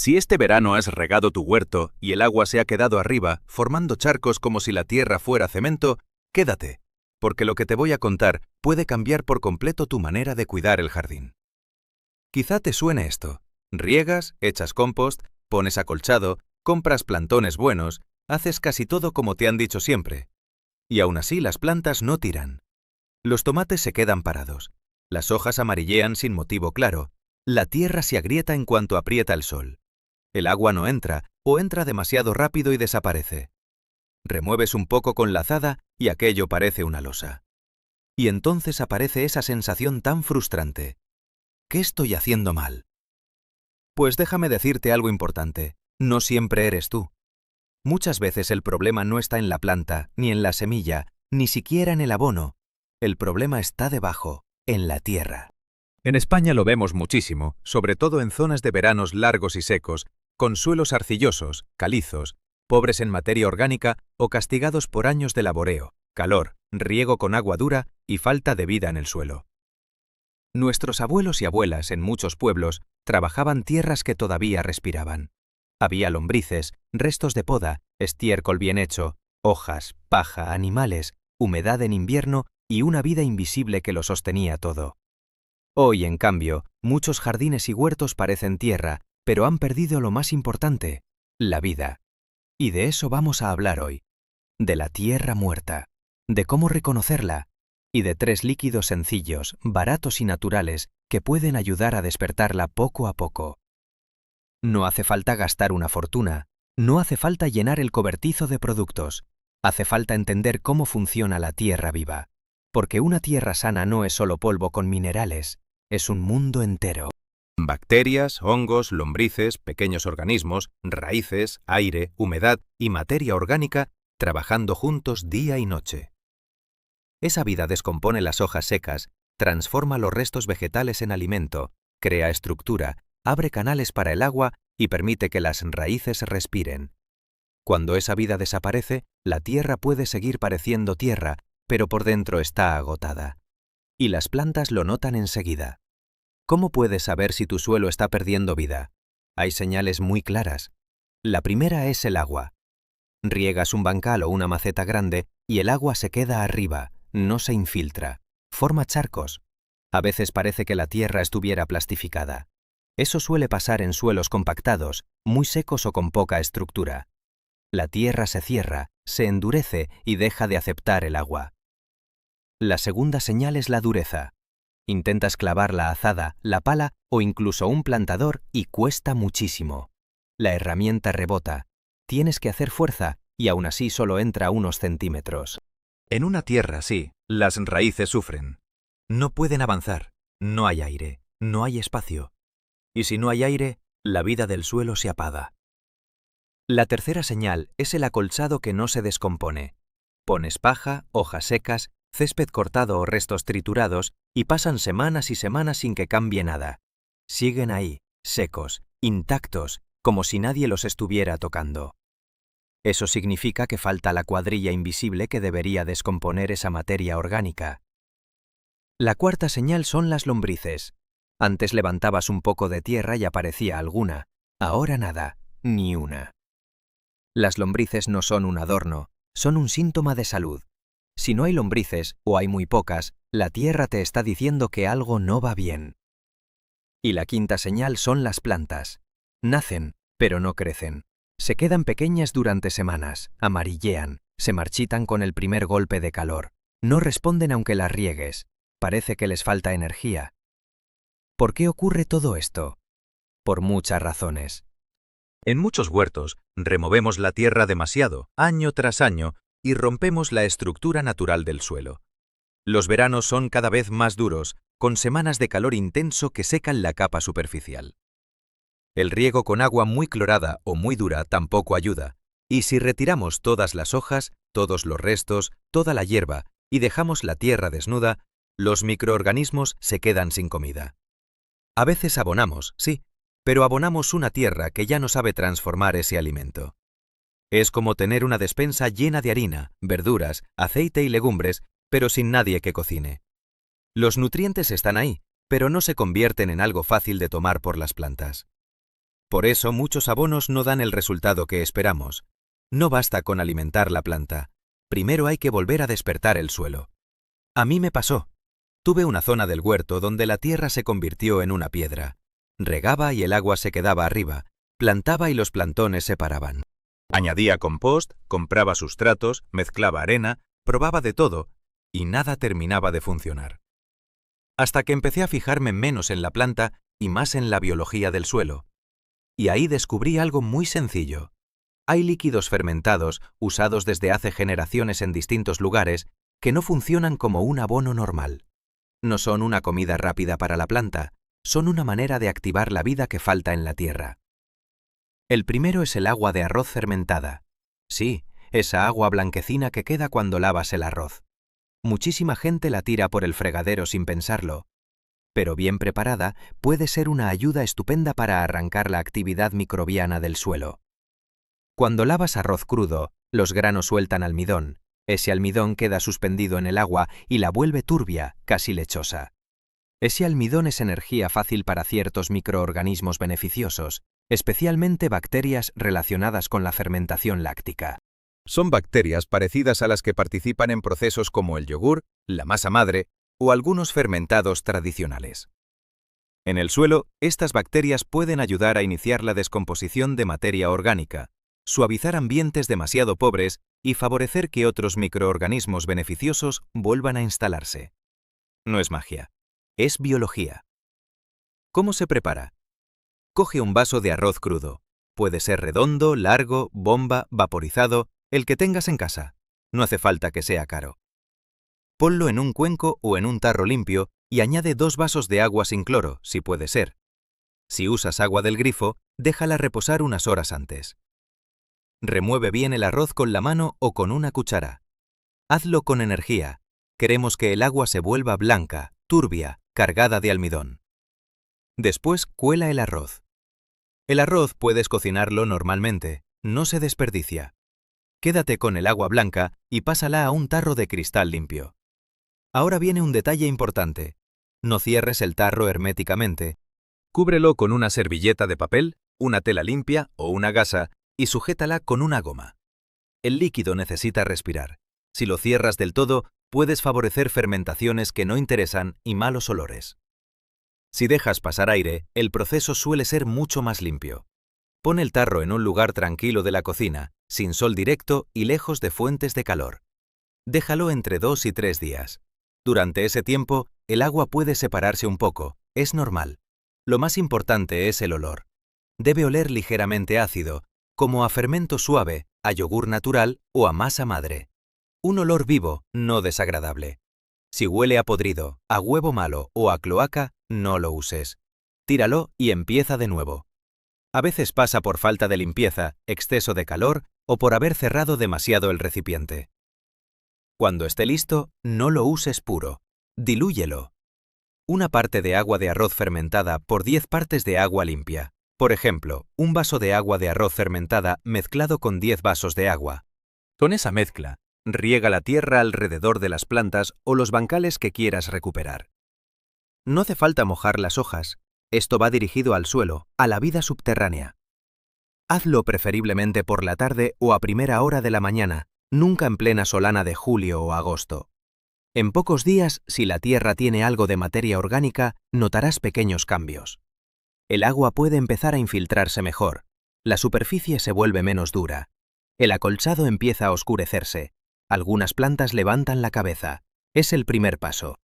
Si este verano has regado tu huerto y el agua se ha quedado arriba, formando charcos como si la tierra fuera cemento, quédate, porque lo que te voy a contar puede cambiar por completo tu manera de cuidar el jardín. Quizá te suene esto. Riegas, echas compost, pones acolchado, compras plantones buenos, haces casi todo como te han dicho siempre. Y aún así las plantas no tiran. Los tomates se quedan parados. Las hojas amarillean sin motivo claro. La tierra se agrieta en cuanto aprieta el sol. El agua no entra o entra demasiado rápido y desaparece. Remueves un poco con la azada y aquello parece una losa. Y entonces aparece esa sensación tan frustrante. ¿Qué estoy haciendo mal? Pues déjame decirte algo importante. No siempre eres tú. Muchas veces el problema no está en la planta, ni en la semilla, ni siquiera en el abono. El problema está debajo, en la tierra. En España lo vemos muchísimo, sobre todo en zonas de veranos largos y secos, con suelos arcillosos, calizos, pobres en materia orgánica o castigados por años de laboreo, calor, riego con agua dura y falta de vida en el suelo. Nuestros abuelos y abuelas en muchos pueblos trabajaban tierras que todavía respiraban. Había lombrices, restos de poda, estiércol bien hecho, hojas, paja, animales, humedad en invierno y una vida invisible que lo sostenía todo. Hoy, en cambio, muchos jardines y huertos parecen tierra, pero han perdido lo más importante, la vida. Y de eso vamos a hablar hoy. De la tierra muerta, de cómo reconocerla, y de 3 líquidos sencillos, baratos y naturales que pueden ayudar a despertarla poco a poco. No hace falta gastar una fortuna, no hace falta llenar el cobertizo de productos, hace falta entender cómo funciona la tierra viva, porque una tierra sana no es solo polvo con minerales, es un mundo entero. Bacterias, hongos, lombrices, pequeños organismos, raíces, aire, humedad y materia orgánica trabajando juntos día y noche. Esa vida descompone las hojas secas, transforma los restos vegetales en alimento, crea estructura, abre canales para el agua y permite que las raíces respiren. Cuando esa vida desaparece, la tierra puede seguir pareciendo tierra, pero por dentro está agotada. Y las plantas lo notan enseguida. ¿Cómo puedes saber si tu suelo está perdiendo vida? Hay señales muy claras. La primera es el agua. Riegas un bancal o una maceta grande y el agua se queda arriba, no se infiltra, forma charcos. A veces parece que la tierra estuviera plastificada. Eso suele pasar en suelos compactados, muy secos o con poca estructura. La tierra se cierra, se endurece y deja de aceptar el agua. La segunda señal es la dureza. Intentas clavar la azada, la pala o incluso un plantador y cuesta muchísimo. La herramienta rebota, tienes que hacer fuerza y aún así solo entra unos centímetros. En una tierra así, las raíces sufren. No pueden avanzar, no hay aire, no hay espacio. Y si no hay aire, la vida del suelo se apaga. La tercera señal es el acolchado que no se descompone. Pones paja, hojas secas, césped cortado o restos triturados y pasan semanas y semanas sin que cambie nada. Siguen ahí, secos, intactos, como si nadie los estuviera tocando. Eso significa que falta la cuadrilla invisible que debería descomponer esa materia orgánica. La cuarta señal son las lombrices. Antes levantabas un poco de tierra y aparecía alguna. Ahora nada, ni una. Las lombrices no son un adorno, son un síntoma de salud. Si no hay lombrices, o hay muy pocas, la tierra te está diciendo que algo no va bien. Y la quinta señal son las plantas. Nacen, pero no crecen. Se quedan pequeñas durante semanas, amarillean, se marchitan con el primer golpe de calor. No responden aunque las riegues. Parece que les falta energía. ¿Por qué ocurre todo esto? Por muchas razones. En muchos huertos, removemos la tierra demasiado, año tras año, y rompemos la estructura natural del suelo. Los veranos son cada vez más duros, con semanas de calor intenso que secan la capa superficial. El riego con agua muy clorada o muy dura tampoco ayuda, y si retiramos todas las hojas, todos los restos, toda la hierba y dejamos la tierra desnuda, los microorganismos se quedan sin comida. A veces abonamos, sí, pero abonamos una tierra que ya no sabe transformar ese alimento. Es como tener una despensa llena de harina, verduras, aceite y legumbres, pero sin nadie que cocine. Los nutrientes están ahí, pero no se convierten en algo fácil de tomar por las plantas. Por eso muchos abonos no dan el resultado que esperamos. No basta con alimentar la planta. Primero hay que volver a despertar el suelo. A mí me pasó. Tuve una zona del huerto donde la tierra se convirtió en una piedra. Regaba y el agua se quedaba arriba. Plantaba y los plantones se paraban. Añadía compost, compraba sustratos, mezclaba arena, probaba de todo, y nada terminaba de funcionar. Hasta que empecé a fijarme menos en la planta y más en la biología del suelo. Y ahí descubrí algo muy sencillo. Hay líquidos fermentados, usados desde hace generaciones en distintos lugares, que no funcionan como un abono normal. No son una comida rápida para la planta, son una manera de activar la vida que falta en la tierra. El primero es el agua de arroz fermentada. Sí, esa agua blanquecina que queda cuando lavas el arroz. Muchísima gente la tira por el fregadero sin pensarlo, pero bien preparada puede ser una ayuda estupenda para arrancar la actividad microbiana del suelo. Cuando lavas arroz crudo, los granos sueltan almidón. Ese almidón queda suspendido en el agua y la vuelve turbia, casi lechosa. Ese almidón es energía fácil para ciertos microorganismos beneficiosos, especialmente bacterias relacionadas con la fermentación láctica. Son bacterias parecidas a las que participan en procesos como el yogur, la masa madre o algunos fermentados tradicionales. En el suelo, estas bacterias pueden ayudar a iniciar la descomposición de materia orgánica, suavizar ambientes demasiado pobres y favorecer que otros microorganismos beneficiosos vuelvan a instalarse. No es magia, es biología. ¿Cómo se prepara? Coge un vaso de arroz crudo. Puede ser redondo, largo, bomba, vaporizado, el que tengas en casa. No hace falta que sea caro. Ponlo en un cuenco o en un tarro limpio y añade 2 vasos de agua sin cloro, si puede ser. Si usas agua del grifo, déjala reposar unas horas antes. Remueve bien el arroz con la mano o con una cuchara. Hazlo con energía. Queremos que el agua se vuelva blanca, turbia, cargada de almidón. Después cuela el arroz. El arroz puedes cocinarlo normalmente, no se desperdicia. Quédate con el agua blanca y pásala a un tarro de cristal limpio. Ahora viene un detalle importante. No cierres el tarro herméticamente. Cúbrelo con una servilleta de papel, una tela limpia o una gasa y sujétala con una goma. El líquido necesita respirar. Si lo cierras del todo, puedes favorecer fermentaciones que no interesan y malos olores. Si dejas pasar aire, el proceso suele ser mucho más limpio. Pon el tarro en un lugar tranquilo de la cocina, sin sol directo y lejos de fuentes de calor. Déjalo entre 2 y 3 días. Durante ese tiempo, el agua puede separarse un poco, es normal. Lo más importante es el olor. Debe oler ligeramente ácido, como a fermento suave, a yogur natural o a masa madre. Un olor vivo, no desagradable. Si huele a podrido, a huevo malo o a cloaca, no lo uses. Tíralo y empieza de nuevo. A veces pasa por falta de limpieza, exceso de calor o por haber cerrado demasiado el recipiente. Cuando esté listo, no lo uses puro. Dilúyelo. 1 parte de agua de arroz fermentada por 10 partes de agua limpia. Por ejemplo, un vaso de agua de arroz fermentada mezclado con 10 vasos de agua. Con esa mezcla, riega la tierra alrededor de las plantas o los bancales que quieras recuperar. No hace falta mojar las hojas. Esto va dirigido al suelo, a la vida subterránea. Hazlo preferiblemente por la tarde o a primera hora de la mañana, nunca en plena solana de julio o agosto. En pocos días, si la tierra tiene algo de materia orgánica, notarás pequeños cambios. El agua puede empezar a infiltrarse mejor. La superficie se vuelve menos dura. El acolchado empieza a oscurecerse. Algunas plantas levantan la cabeza. Es el primer paso.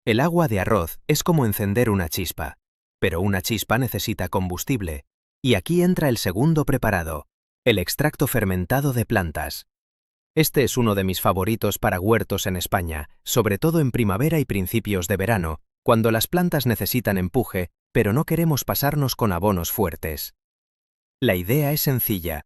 El agua de arroz es como encender una chispa, pero una chispa necesita combustible. Y aquí entra el segundo preparado, el extracto fermentado de plantas. Este es uno de mis favoritos para huertos en España, sobre todo en primavera y principios de verano, cuando las plantas necesitan empuje, pero no queremos pasarnos con abonos fuertes. La idea es sencilla.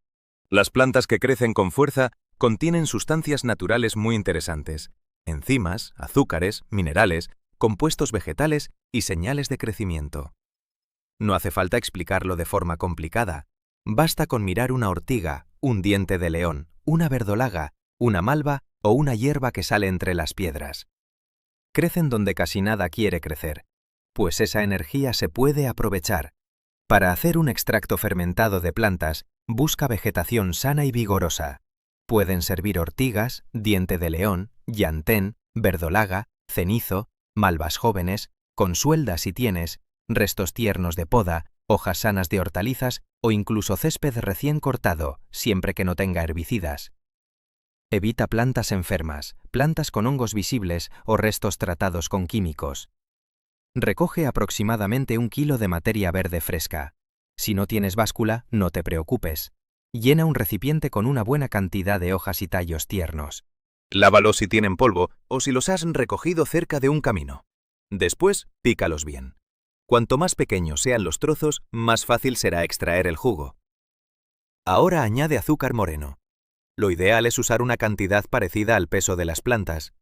Las plantas que crecen con fuerza contienen sustancias naturales muy interesantes, enzimas, azúcares, minerales, compuestos vegetales y señales de crecimiento. No hace falta explicarlo de forma complicada. Basta con mirar una ortiga, un diente de león, una verdolaga, una malva o una hierba que sale entre las piedras. Crecen donde casi nada quiere crecer, pues esa energía se puede aprovechar. Para hacer un extracto fermentado de plantas, busca vegetación sana y vigorosa. Pueden servir ortigas, diente de león, llantén, verdolaga, cenizo, malvas jóvenes, consuelda si tienes, restos tiernos de poda, hojas sanas de hortalizas o incluso césped recién cortado, siempre que no tenga herbicidas. Evita plantas enfermas, plantas con hongos visibles o restos tratados con químicos. Recoge aproximadamente 1 kilo de materia verde fresca. Si no tienes báscula, no te preocupes. Llena un recipiente con una buena cantidad de hojas y tallos tiernos. Lávalos si tienen polvo o si los has recogido cerca de un camino. Después, pícalos bien. Cuanto más pequeños sean los trozos, más fácil será extraer el jugo. Ahora añade azúcar moreno. Lo ideal es usar una cantidad parecida al peso de las plantas.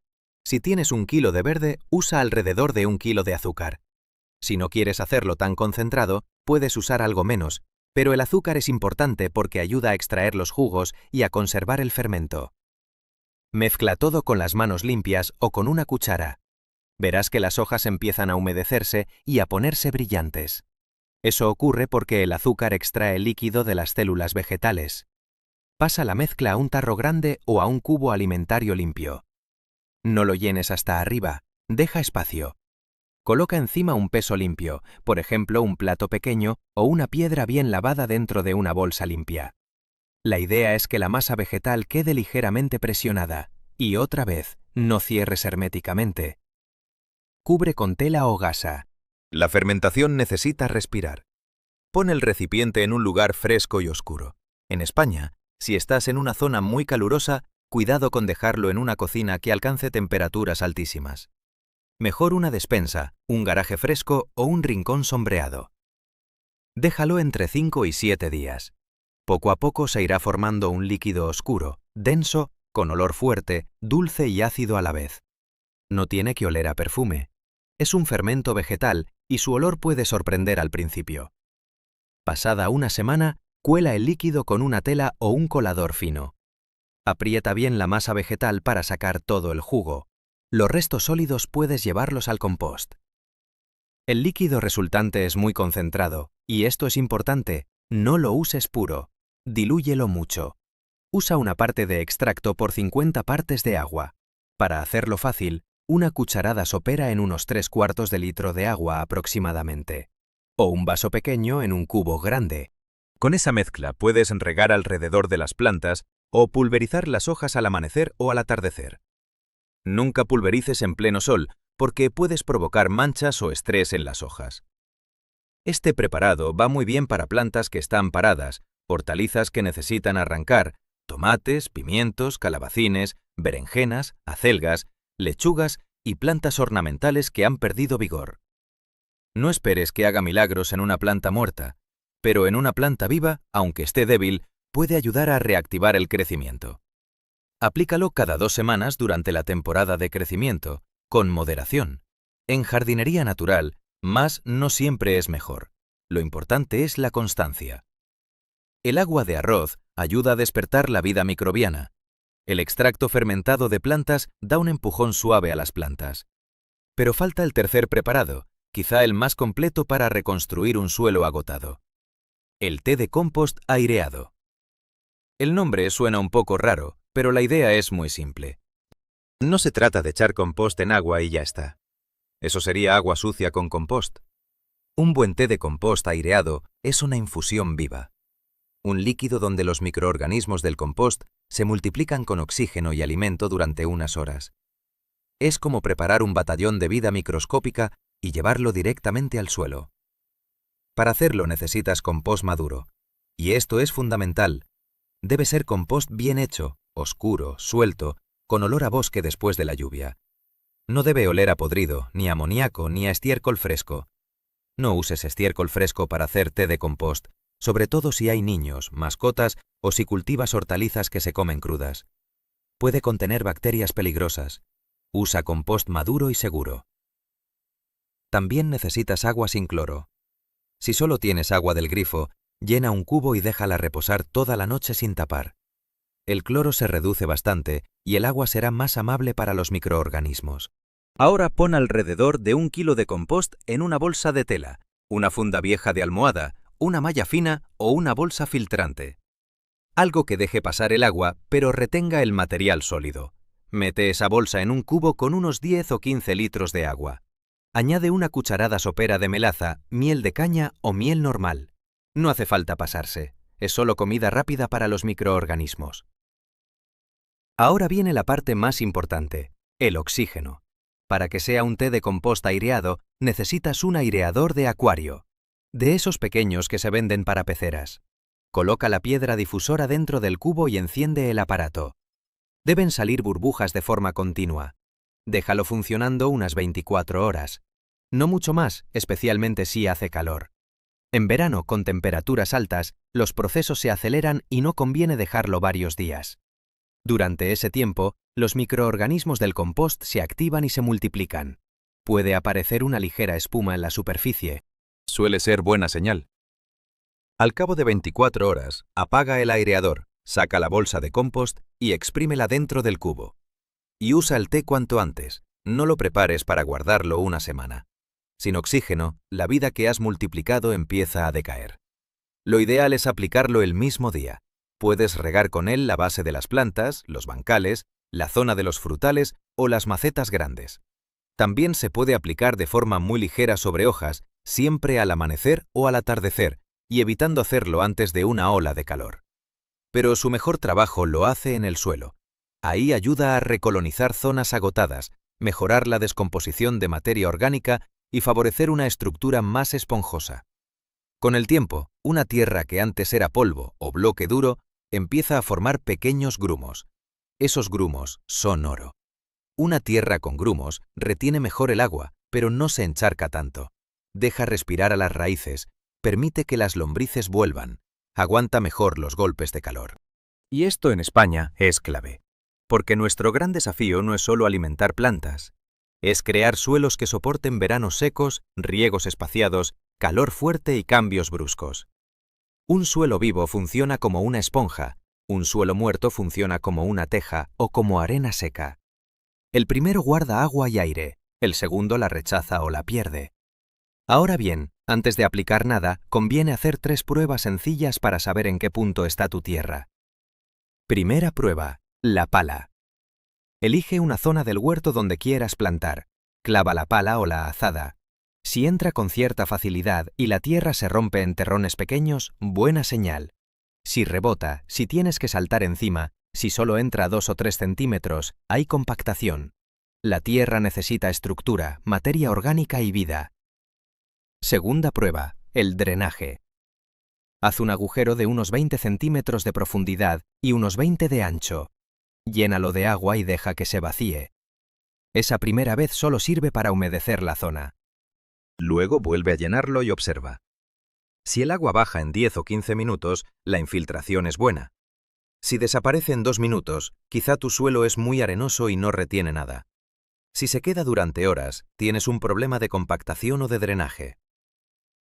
Si tienes 1 kilo de verde, usa alrededor de 1 kilo de azúcar. Si no quieres hacerlo tan concentrado, puedes usar algo menos, pero el azúcar es importante porque ayuda a extraer los jugos y a conservar el fermento. Mezcla todo con las manos limpias o con una cuchara. Verás que las hojas empiezan a humedecerse y a ponerse brillantes. Eso ocurre porque el azúcar extrae líquido de las células vegetales. Pasa la mezcla a un tarro grande o a un cubo alimentario limpio. No lo llenes hasta arriba, deja espacio. Coloca encima un peso limpio, por ejemplo un plato pequeño o una piedra bien lavada dentro de una bolsa limpia. La idea es que la masa vegetal quede ligeramente presionada y otra vez, no cierres herméticamente. Cubre con tela o gasa. La fermentación necesita respirar. Pon el recipiente en un lugar fresco y oscuro. En España, si estás en una zona muy calurosa, cuidado con dejarlo en una cocina que alcance temperaturas altísimas. Mejor una despensa, un garaje fresco o un rincón sombreado. Déjalo entre 5 y 7 días. Poco a poco se irá formando un líquido oscuro, denso, con olor fuerte, dulce y ácido a la vez. No tiene que oler a perfume. Es un fermento vegetal y su olor puede sorprender al principio. Pasada una semana, cuela el líquido con una tela o un colador fino. Aprieta bien la masa vegetal para sacar todo el jugo. Los restos sólidos puedes llevarlos al compost. El líquido resultante es muy concentrado, y esto es importante, no lo uses puro, dilúyelo mucho. Usa una parte de extracto por 50 partes de agua. Para hacerlo fácil, una cucharada sopera en unos 3/4 de litro de agua aproximadamente, o un vaso pequeño en un cubo grande. Con esa mezcla puedes regar alrededor de las plantas o pulverizar las hojas al amanecer o al atardecer. Nunca pulverices en pleno sol, porque puedes provocar manchas o estrés en las hojas. Este preparado va muy bien para plantas que están paradas, hortalizas que necesitan arrancar, tomates, pimientos, calabacines, berenjenas, acelgas, lechugas y plantas ornamentales que han perdido vigor. No esperes que haga milagros en una planta muerta, pero en una planta viva, aunque esté débil, puede ayudar a reactivar el crecimiento. Aplícalo cada 2 semanas durante la temporada de crecimiento, con moderación. En jardinería natural, más no siempre es mejor. Lo importante es la constancia. El agua de arroz ayuda a despertar la vida microbiana. El extracto fermentado de plantas da un empujón suave a las plantas. Pero falta el tercer preparado, quizá el más completo para reconstruir un suelo agotado. El té de compost aireado. El nombre suena un poco raro, pero la idea es muy simple. No se trata de echar compost en agua y ya está. Eso sería agua sucia con compost. Un buen té de compost aireado es una infusión viva. Un líquido donde los microorganismos del compost se multiplican con oxígeno y alimento durante unas horas. Es como preparar un batallón de vida microscópica y llevarlo directamente al suelo. Para hacerlo necesitas compost maduro, y esto es fundamental. Debe ser compost bien hecho, oscuro, suelto, con olor a bosque después de la lluvia. No debe oler a podrido, ni a amoníaco, ni a estiércol fresco. No uses estiércol fresco para hacer té de compost, sobre todo si hay niños, mascotas o si cultivas hortalizas que se comen crudas. Puede contener bacterias peligrosas. Usa compost maduro y seguro. También necesitas agua sin cloro. Si solo tienes agua del grifo, llena un cubo y déjala reposar toda la noche sin tapar. El cloro se reduce bastante y el agua será más amable para los microorganismos. Ahora pon alrededor de 1 kilo de compost en una bolsa de tela, una funda vieja de almohada una malla fina o una bolsa filtrante. Algo que deje pasar el agua, pero retenga el material sólido. Mete esa bolsa en un cubo con unos 10 o 15 litros de agua. Añade una cucharada sopera de melaza, miel de caña o miel normal. No hace falta pasarse, es solo comida rápida para los microorganismos. Ahora viene la parte más importante, el oxígeno. Para que sea un té de compost aireado, necesitas un aireador de acuario, de esos pequeños que se venden para peceras. Coloca la piedra difusora dentro del cubo y enciende el aparato. Deben salir burbujas de forma continua. Déjalo funcionando unas 24 horas. No mucho más, especialmente si hace calor. En verano, con temperaturas altas, los procesos se aceleran y no conviene dejarlo varios días. Durante ese tiempo, los microorganismos del compost se activan y se multiplican. Puede aparecer una ligera espuma en la superficie. Suele ser buena señal. Al cabo de 24 horas, apaga el aireador, saca la bolsa de compost y exprímela dentro del cubo. Y usa el té cuanto antes, no lo prepares para guardarlo una semana. Sin oxígeno, la vida que has multiplicado empieza a decaer. Lo ideal es aplicarlo el mismo día. Puedes regar con él la base de las plantas, los bancales, la zona de los frutales o las macetas grandes. También se puede aplicar de forma muy ligera sobre hojas, siempre al amanecer o al atardecer, y evitando hacerlo antes de una ola de calor. Pero su mejor trabajo lo hace en el suelo. Ahí ayuda a recolonizar zonas agotadas, mejorar la descomposición de materia orgánica y favorecer una estructura más esponjosa. Con el tiempo, una tierra que antes era polvo o bloque duro empieza a formar pequeños grumos. Esos grumos son oro. Una tierra con grumos retiene mejor el agua, pero no se encharca tanto. Deja respirar a las raíces, permite que las lombrices vuelvan, aguanta mejor los golpes de calor. Y esto en España es clave, porque nuestro gran desafío no es solo alimentar plantas, es crear suelos que soporten veranos secos, riegos espaciados, calor fuerte y cambios bruscos. Un suelo vivo funciona como una esponja, un suelo muerto funciona como una teja o como arena seca. El primero guarda agua y aire, el segundo la rechaza o la pierde. Ahora bien, antes de aplicar nada, conviene hacer 3 pruebas sencillas para saber en qué punto está tu tierra. Primera prueba, la pala. Elige una zona del huerto donde quieras plantar. Clava la pala o la azada. Si entra con cierta facilidad y la tierra se rompe en terrones pequeños, buena señal. Si rebota, si tienes que saltar encima, si solo entra 2 o 3 centímetros, hay compactación. La tierra necesita estructura, materia orgánica y vida. Segunda prueba, el drenaje. Haz un agujero de unos 20 centímetros de profundidad y unos 20 de ancho. Llénalo de agua y deja que se vacíe. Esa primera vez solo sirve para humedecer la zona. Luego vuelve a llenarlo y observa. Si el agua baja en 10 o 15 minutos, la infiltración es buena. Si desaparece en 2 minutos, quizá tu suelo es muy arenoso y no retiene nada. Si se queda durante horas, tienes un problema de compactación o de drenaje.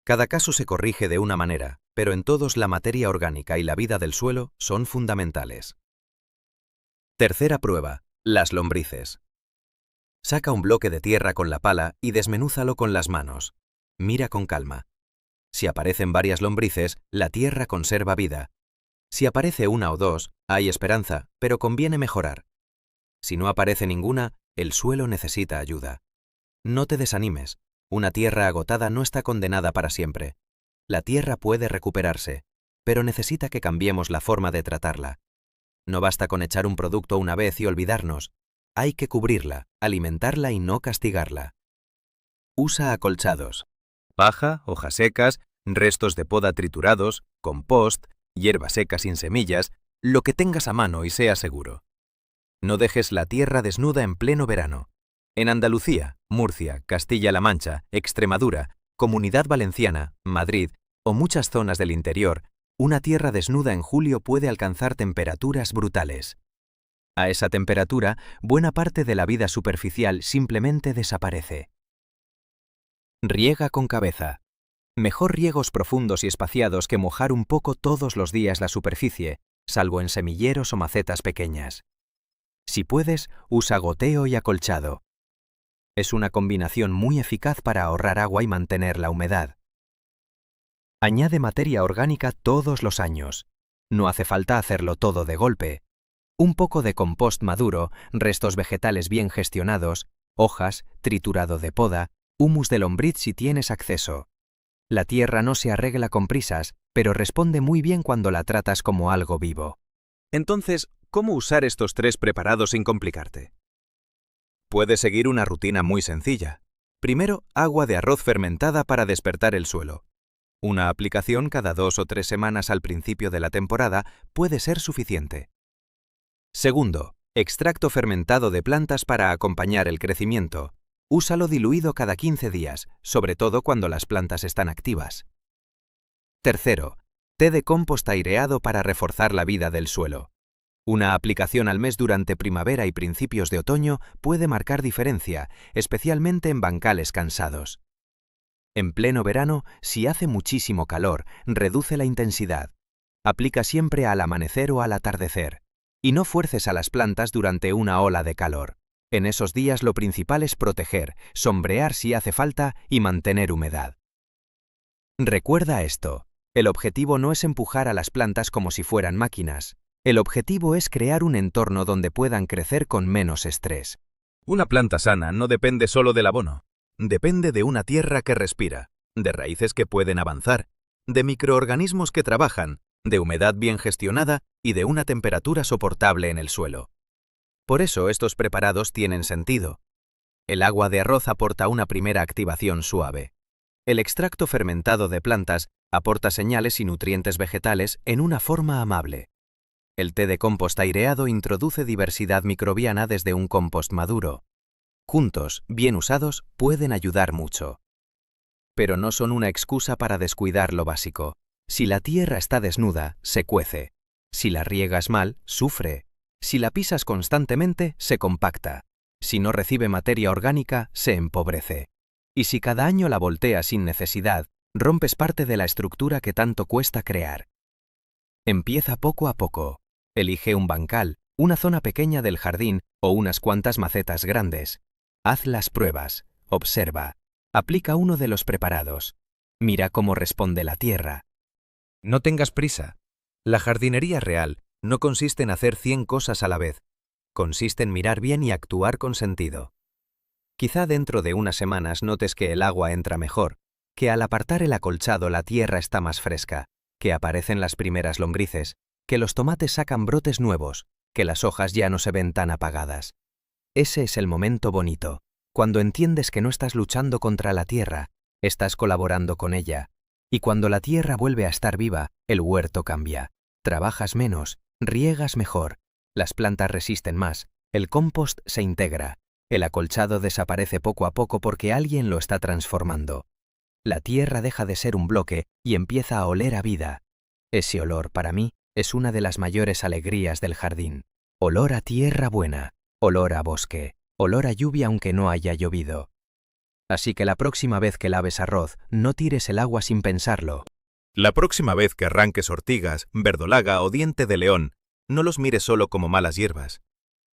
Cada caso se corrige de una manera, pero en todos la materia orgánica y la vida del suelo son fundamentales. Tercera prueba, las lombrices. Saca un bloque de tierra con la pala y desmenúzalo con las manos. Mira con calma. Si aparecen varias lombrices, la tierra conserva vida. Si aparece una o dos, hay esperanza, pero conviene mejorar. Si no aparece ninguna, el suelo necesita ayuda. No te desanimes. Una tierra agotada no está condenada para siempre. La tierra puede recuperarse, pero necesita que cambiemos la forma de tratarla. No basta con echar un producto una vez y olvidarnos. Hay que cubrirla, alimentarla y no castigarla. Usa acolchados. Paja, hojas secas, restos de poda triturados, compost, hierba seca sin semillas, lo que tengas a mano y sea seguro. No dejes la tierra desnuda en pleno verano. En Andalucía, Murcia, Castilla-La Mancha, Extremadura, Comunidad Valenciana, Madrid o muchas zonas del interior, una tierra desnuda en julio puede alcanzar temperaturas brutales. A esa temperatura, buena parte de la vida superficial simplemente desaparece. Riega con cabeza. Mejor riegos profundos y espaciados que mojar un poco todos los días la superficie, salvo en semilleros o macetas pequeñas. Si puedes, usa goteo y acolchado. Es una combinación muy eficaz para ahorrar agua y mantener la humedad. Añade materia orgánica todos los años. No hace falta hacerlo todo de golpe. Un poco de compost maduro, restos vegetales bien gestionados, hojas, triturado de poda, humus de lombriz si tienes acceso. La tierra no se arregla con prisas, pero responde muy bien cuando la tratas como algo vivo. Entonces, ¿cómo usar estos 3 preparados sin complicarte? Puedes seguir una rutina muy sencilla. Primero, agua de arroz fermentada para despertar el suelo. Una aplicación cada 2 o 3 semanas al principio de la temporada puede ser suficiente. Segundo, extracto fermentado de plantas para acompañar el crecimiento. Úsalo diluido cada 15 días, sobre todo cuando las plantas están activas. Tercero, té de compost aireado para reforzar la vida del suelo. Una aplicación al mes durante primavera y principios de otoño puede marcar diferencia, especialmente en bancales cansados. En pleno verano, si hace muchísimo calor, reduce la intensidad. Aplica siempre al amanecer o al atardecer. Y no fuerces a las plantas durante una ola de calor. En esos días lo principal es proteger, sombrear si hace falta y mantener humedad. Recuerda esto, el objetivo no es empujar a las plantas como si fueran máquinas. El objetivo es crear un entorno donde puedan crecer con menos estrés. Una planta sana no depende solo del abono. Depende de una tierra que respira, de raíces que pueden avanzar, de microorganismos que trabajan, de humedad bien gestionada y de una temperatura soportable en el suelo. Por eso estos preparados tienen sentido. El agua de arroz aporta una primera activación suave. El extracto fermentado de plantas aporta señales y nutrientes vegetales en una forma amable. El té de compost aireado introduce diversidad microbiana desde un compost maduro. Juntos, bien usados, pueden ayudar mucho. Pero no son una excusa para descuidar lo básico. Si la tierra está desnuda, se cuece. Si la riegas mal, sufre. Si la pisas constantemente, se compacta. Si no recibe materia orgánica, se empobrece. Y si cada año la volteas sin necesidad, rompes parte de la estructura que tanto cuesta crear. Empieza poco a poco. Elige un bancal, una zona pequeña del jardín o unas cuantas macetas grandes. Haz las pruebas, observa, aplica uno de los preparados. Mira cómo responde la tierra. No tengas prisa. La jardinería real no consiste en hacer 100 cosas a la vez. Consiste en mirar bien y actuar con sentido. Quizá dentro de unas semanas notes que el agua entra mejor, que al apartar el acolchado la tierra está más fresca, que aparecen las primeras lombrices, que los tomates sacan brotes nuevos, que las hojas ya no se ven tan apagadas. Ese es el momento bonito, cuando entiendes que no estás luchando contra la tierra, estás colaborando con ella. Y cuando la tierra vuelve a estar viva, el huerto cambia. Trabajas menos, riegas mejor, las plantas resisten más, el compost se integra, el acolchado desaparece poco a poco porque alguien lo está transformando. La tierra deja de ser un bloque y empieza a oler a vida. Ese olor, para mí, es una de las mayores alegrías del jardín. Olor a tierra buena, olor a bosque, olor a lluvia aunque no haya llovido. Así que la próxima vez que laves arroz, no tires el agua sin pensarlo. La próxima vez que arranques ortigas, verdolaga o diente de león, no los mires solo como malas hierbas.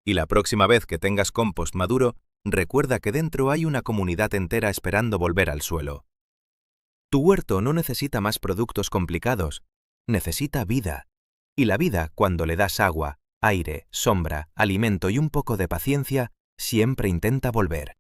Y la próxima vez que tengas compost maduro, recuerda que dentro hay una comunidad entera esperando volver al suelo. Tu huerto no necesita más productos complicados, necesita vida. Y la vida, cuando le das agua, aire, sombra, alimento y un poco de paciencia, siempre intenta volver.